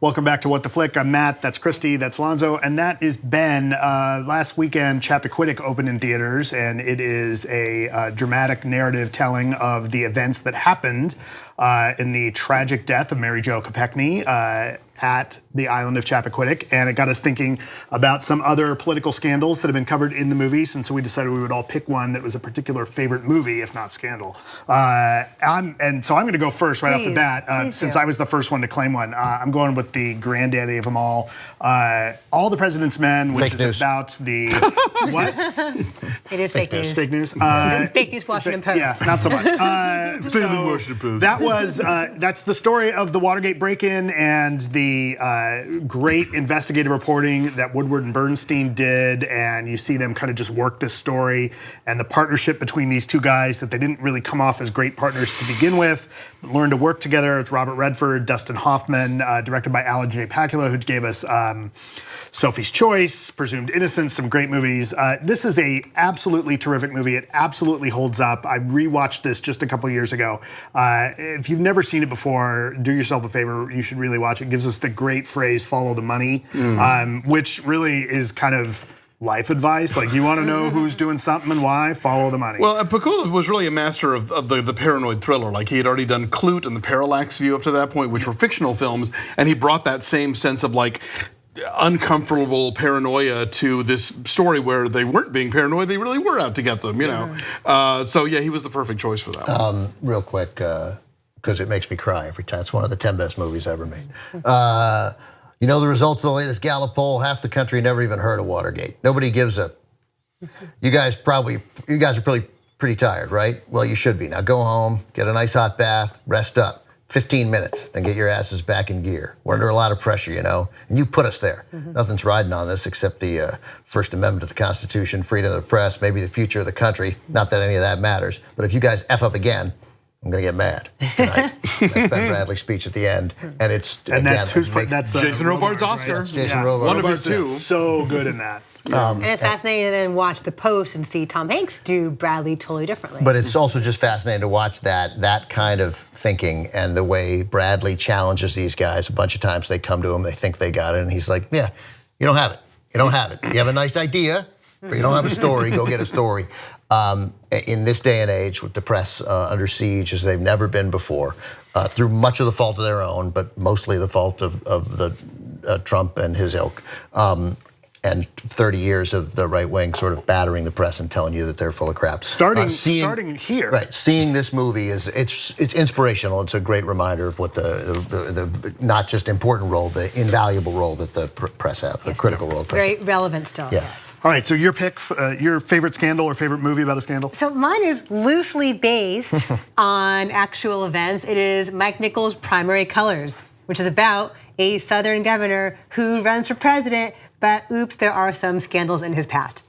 Welcome back to What the Flick. I'm Matt, that's Christy, that's Alonso, and that is Ben. Last weekend, Chappaquiddick opened in theaters, and it is a dramatic narrative telling of the events that happened in the tragic death of Mary Jo Kopechne at the island of Chappaquiddick, and it got us thinking about some other political scandals that have been covered in the movies, and so we decided we would all pick one that was a particular favorite movie, if not scandal. And so I'm going to go first right off the bat, since I was the first one to claim one. I'm going with the granddaddy of them all the President's Men, which is about the what? It is fake news. Fake news. Fake news Washington Post. Yeah, not so much. That was that's the story of the Watergate break-in and the great investigative reporting that Woodward and Bernstein did, and you see them kind of just work this story and the partnership between these two guys that they didn't really come off as great partners to begin with, but learned to work together. It's Robert Redford, Dustin Hoffman, directed by Alan J. Pakula, who gave us Sophie's Choice, Presumed Innocence, some great movies. This is a absolutely terrific movie. It absolutely holds up. I rewatched this just a couple years ago. If you've never seen it before, do yourself a favor. You should really watch it. It gives us the great phrase, follow the money, which really is kind of life advice. Like, you want to know who's doing something and why? Follow the money. Well, Pakula was really a master of the paranoid thriller. Like, he had already done Clute and The Parallax View up to that point, which were fictional films, and he brought that same sense of like uncomfortable paranoia to this story where they weren't being paranoid, they really were out to get them, you know. So yeah, he was the perfect choice for that. Real quick, because it makes me cry every time. It's one of the 10 best movies ever made. You know the results of the latest Gallup poll? Half the country never even heard of Watergate. Nobody gives a. You guys are probably pretty tired, right? Well, you should be. Now go home, get a nice hot bath, rest up. 15 minutes, then get your asses back in gear. We're under a lot of pressure, you know, and you put us there. Nothing's riding on this except the First Amendment to the Constitution, freedom of the press, maybe the future of the country. Not that any of that matters, but if you guys F up again, I'm gonna get mad tonight. That's Ben Bradley's speech at the end, and that's Jason Robards' Oscar. Right? That's Jason Robards. One of his two. So good in that. And it's fascinating to then watch The Post and see Tom Hanks do Bradley totally differently. But it's also just fascinating to watch that kind of thinking and the way Bradley challenges these guys. A bunch of times they come to him, they think they got it, and he's like, yeah, you don't have it. You don't have it. You have a nice idea, but you don't have a story. Go get a story. In this day and age, with the press under siege as they've never been before, through much of the fault of their own, but mostly the fault of the Trump and his ilk, and 30 years of the right wing sort of battering the press and telling you that they're full of crap. Starting here. Right, seeing this movie it's inspirational. It's a great reminder of what the not just important role, the invaluable role that the press have, the critical role. Very relevant still, yes. All right, so your pick, your favorite scandal or favorite movie about a scandal? So mine is loosely based on actual events. It is Mike Nichols' Primary Colors, which is about a Southern governor who runs for president, but oops, there are some scandals in his past.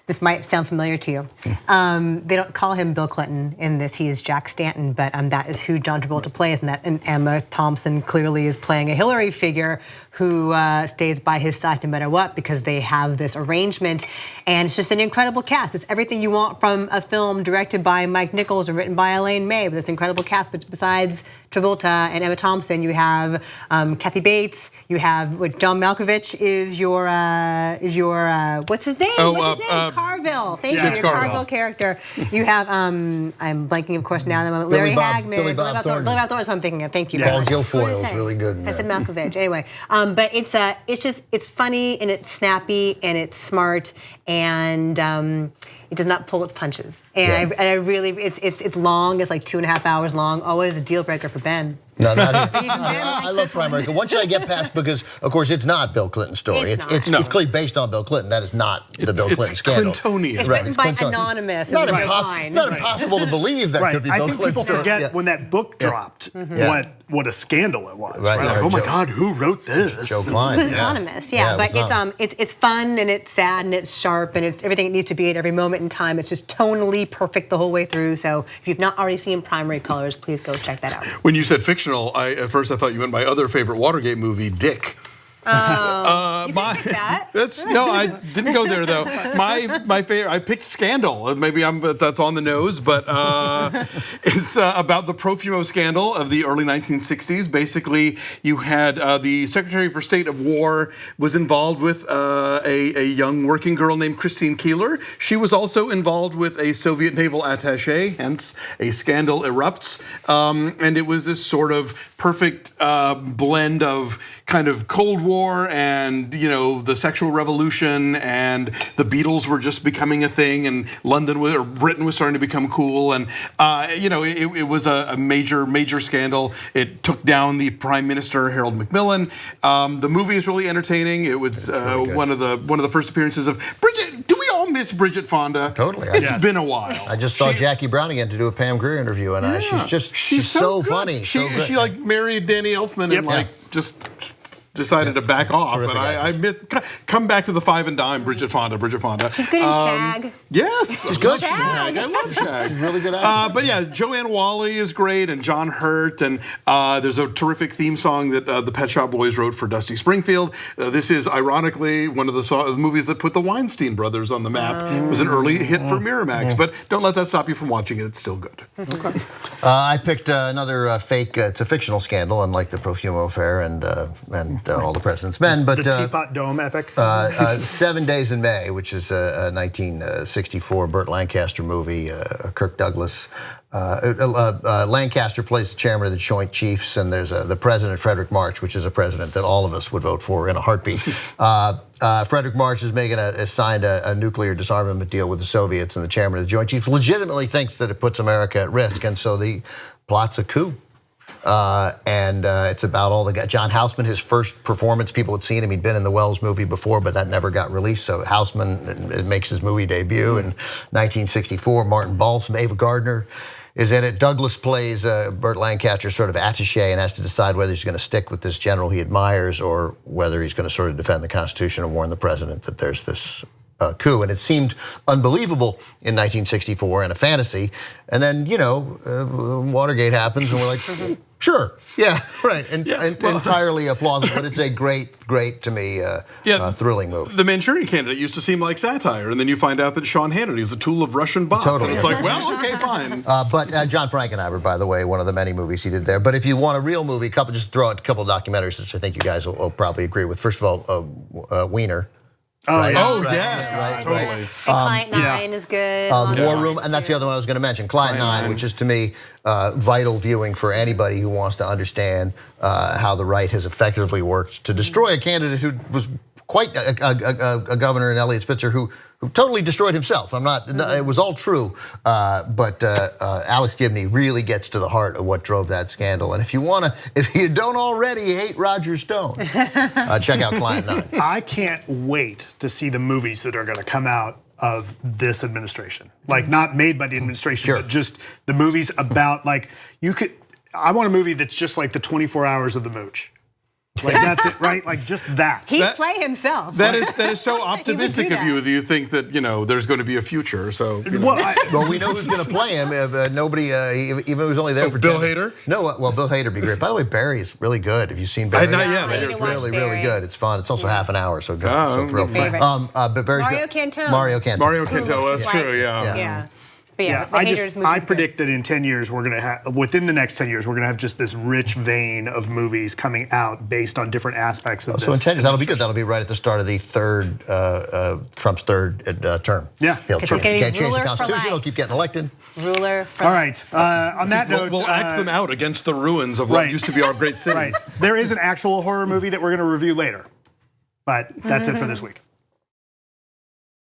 This might sound familiar to you. They don't call him Bill Clinton in this, he is Jack Stanton, but that is who John Travolta plays, and Emma Thompson clearly is playing a Hillary figure who stays by his side no matter what, because they have this arrangement, and it's just an incredible cast. It's everything you want from a film directed by Mike Nichols and written by Elaine May, with this incredible cast. But besides Travolta and Emma Thompson, you have Kathy Bates, you have John Malkovich is your what's his name? Carville. Thank you, your Carville character. You have I'm blanking, of course, now in the moment. Larry Hagman, Billy Bob Thornton. Billy Bob Thornton is what I'm thinking of. Thank you. Paul Guilfoyle is really good. I said Malkovich. Anyway, but it's funny and it's snappy and it's smart and it does not pull its punches. And I really, it's long. It's like 2.5 hours long. Always a deal breaker for Ben. No, not here. I love Primary. Once I get past, because of course it's not Bill Clinton's story. It's clearly based on Bill Clinton. That is not the Bill Clinton scandal. Clintonian. It's written by Anonymous. It's not impossible to believe that could be Bill Clinton's story. I think people forget when that book dropped what a scandal it was. Right? Like, oh my God, who wrote this? Joe Klein. It was Anonymous, but it's fun and it's sad and it's sharp and it's everything it needs to be at every moment in time. It's just tonally perfect the whole way through. So if you've not already seen Primary Colors, please go check that out. When you said fictional, at first I thought you meant my other favorite Watergate movie, Dick. Oh, you can pick that. No, I didn't go there though. My favorite, I picked Scandal. Maybe that's on the nose, but it's about the Profumo scandal of the early 1960s. Basically, you had the Secretary for State of War was involved with a young working girl named Christine Keeler. She was also involved with a Soviet naval attaché, hence a scandal erupts. And it was this sort of perfect blend of kind of Cold War and the sexual revolution, and the Beatles were just becoming a thing, and Britain was starting to become cool, and it was a major scandal. It took down the Prime Minister Harold Macmillan. The movie is really entertaining. It was one of the first appearances of Bridget. Do we all miss Bridget Fonda? Totally. It's been a while. I just saw Jackie Brown again to do a Pam Grier interview, and she's so funny. She like married Danny Elfman and just decided to back off, and I come back to the five and dime. Bridget Fonda. She's good in Shag. Yes, she's good. Shag. I love Shag. She's really good at it. But yeah, Joanne Whalley is great, and John Hurt, and there's a terrific theme song that the Pet Shop Boys wrote for Dusty Springfield. This is ironically one of the movies that put the Weinstein brothers on the map. It was an early hit for Miramax, but don't let that stop you from watching it. It's still good. Okay. I picked another fake. It's a fictional scandal, unlike the Profumo affair and All the President's Men, but the Teapot Dome epic. 7 Days in May, which is a 1964 Burt Lancaster movie. Kirk Douglas. Lancaster plays the chairman of the Joint Chiefs, and there's the president, Frederick March, which is a president that all of us would vote for in a heartbeat. Frederick March is signed a nuclear disarmament deal with the Soviets, and the chairman of the Joint Chiefs legitimately thinks that it puts America at risk, and so the plots a coup. It's about all the guys. John Houseman, his first performance, people had seen him. He'd been in the Wells movie before, but that never got released. So Houseman makes his movie debut in 1964. Martin Balsam, Ava Gardner is in it. Douglas plays Burt Lancaster's sort of attaché and has to decide whether he's going to stick with this general he admires or whether he's going to sort of defend the Constitution and warn the president that there's this coup. And it seemed unbelievable in 1964 and a fantasy. And then, Watergate happens and we're like, sure, yeah, right, entirely plausible, but it's a great to me, thrilling movie. The Manchurian Candidate used to seem like satire, and then you find out that Sean Hannity is a tool of Russian bots, and it's like, well, okay, fine. But John Frankenheimer, by the way, one of the many movies he did there. But if you want a real movie, just throw out a couple of documentaries, which I think you guys will probably agree with. First of all, Wiener. Right? Yes, totally. And Client 9 is good. The War Room, and that's the other one I was going to mention, Client 9, which is to me vital viewing for anybody who wants to understand how the right has effectively worked to destroy a candidate who was quite a governor in Eliot Spitzer who totally destroyed himself. It was all true, but Alex Gibney really gets to the heart of what drove that scandal. And if you don't already hate Roger Stone, check out Client 9. I can't wait to see the movies that are going to come out of this administration. Like not made by the administration, but just the movies about I want a movie that's just like the 24 Hours of the Mooch. Like that's it, right? Like just that. He'd play himself. That is so optimistic of you that you think that there's going to be a future. So well, we know who's going to play him. Nobody, even if he was only there for Bill Hader. No, well, Bill Hader would be great. By the way, Barry's really good. Have you seen Barry? Not yet. It's really good. It's fun. It's also half an hour, so good. So thrilled. But Barry's Mario Canto. Mario Canto. That's true. Yeah. But yeah, I predict that in 10 years we're going to have, within the next 10 years, we're going to have just this rich vein of movies coming out based on different aspects of this. So in 10 years, that'll be good. That'll be right at the start of the Trump's third term. Yeah. Can't change the Constitution. He'll keep getting elected. Ruler. All right. On that note, we'll act them out against the ruins of what used to be our great cities. Right. There is an actual horror movie that we're going to review later, but that's it for this week.